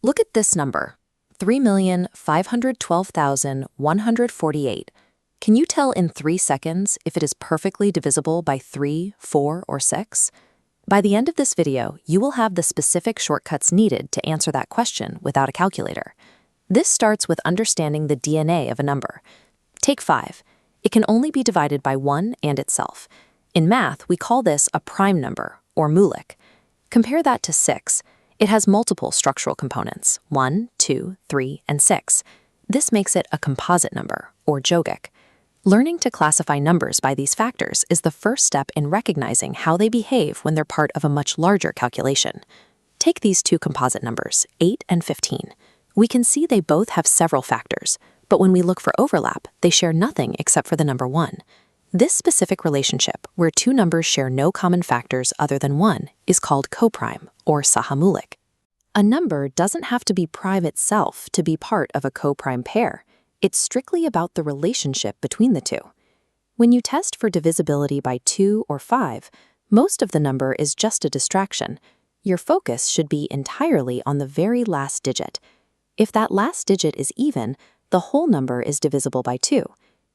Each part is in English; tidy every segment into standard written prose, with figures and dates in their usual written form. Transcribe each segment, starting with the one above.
Look at this number, 3,512,148. Can you tell in 3 seconds if it is perfectly divisible by 3, 4, or 6? By the end of this video, you will have the specific shortcuts needed to answer that question without a calculator. This starts with understanding the DNA of a number. Take 5. It can only be divided by 1 and itself. In math, we call this a prime number, or Mulic. Compare that to 6. It has multiple structural components, 1, 2, 3, and 6. This makes it a composite number, or Yogic. Learning to classify numbers by these factors is the first step in recognizing how they behave when they're part of a much larger calculation. Take these two composite numbers, 8 and 15. We can see they both have several factors, but when we look for overlap, they share nothing except for the number 1. This specific relationship, where two numbers share no common factors other than 1, is called coprime, or sahamulic. A number doesn't have to be prime itself to be part of a coprime pair. It's strictly about the relationship between the two. When you test for divisibility by 2 or 5, most of the number is just a distraction. Your focus should be entirely on the very last digit. If that last digit is even, the whole number is divisible by 2.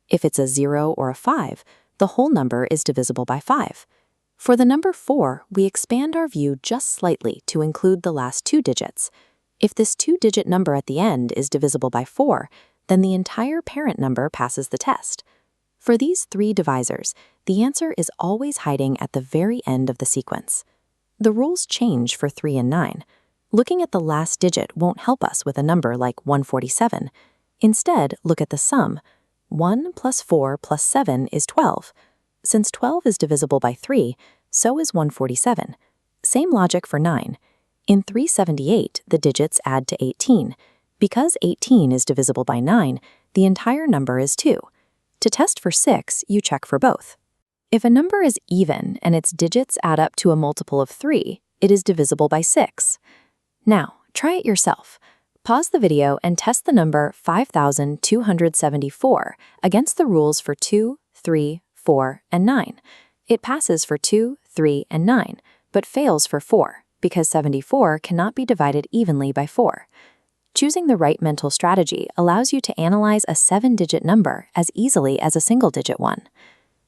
If it's a 0 or a 5, the whole number is divisible by 5. For the number 4, we expand our view just slightly to include the last 2 digits. If this 2-digit number at the end is divisible by 4, then the entire parent number passes the test. For these 3 divisors, the answer is always hiding at the very end of the sequence. The rules change for 3 and 9. Looking at the last digit won't help us with a number like 147. Instead, look at the sum. 1 plus 4 plus 7 is 12. Since 12 is divisible by 3, so is 147. Same logic for 9. In 378, the digits add to 18. Because 18 is divisible by 9, the entire number is 2. To test for 6, you check for both. If a number is even and its digits add up to a multiple of 3, it is divisible by 6. Now, try it yourself. Pause the video and test the number 5,274 against the rules for 2, 3, 4, and 9. It passes for 2, 3, and 9, but fails for 4, because 74 cannot be divided evenly by 4. Choosing the right mental strategy allows you to analyze a 7-digit number as easily as a single-digit one.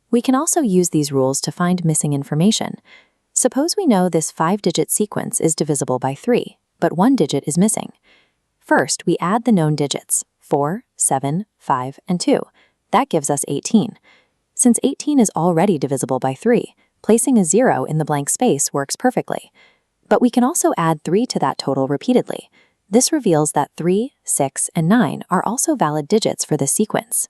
We can also use these rules to find missing information. Suppose we know this 5-digit sequence is divisible by 3, but 1 digit is missing. First, we add the known digits, 4, 7, 5, and 2. That gives us 18. Since 18 is already divisible by 3, placing a 0 in the blank space works perfectly. But we can also add 3 to that total repeatedly. This reveals that 3, 6, and 9 are also valid digits for this sequence.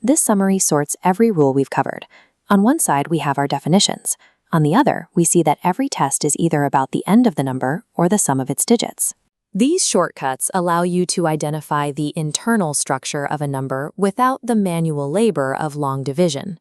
This summary sorts every rule we've covered. On one side, we have our definitions. On the other, we see that every test is either about the end of the number or the sum of its digits. These shortcuts allow you to identify the internal structure of a number without the manual labor of long division.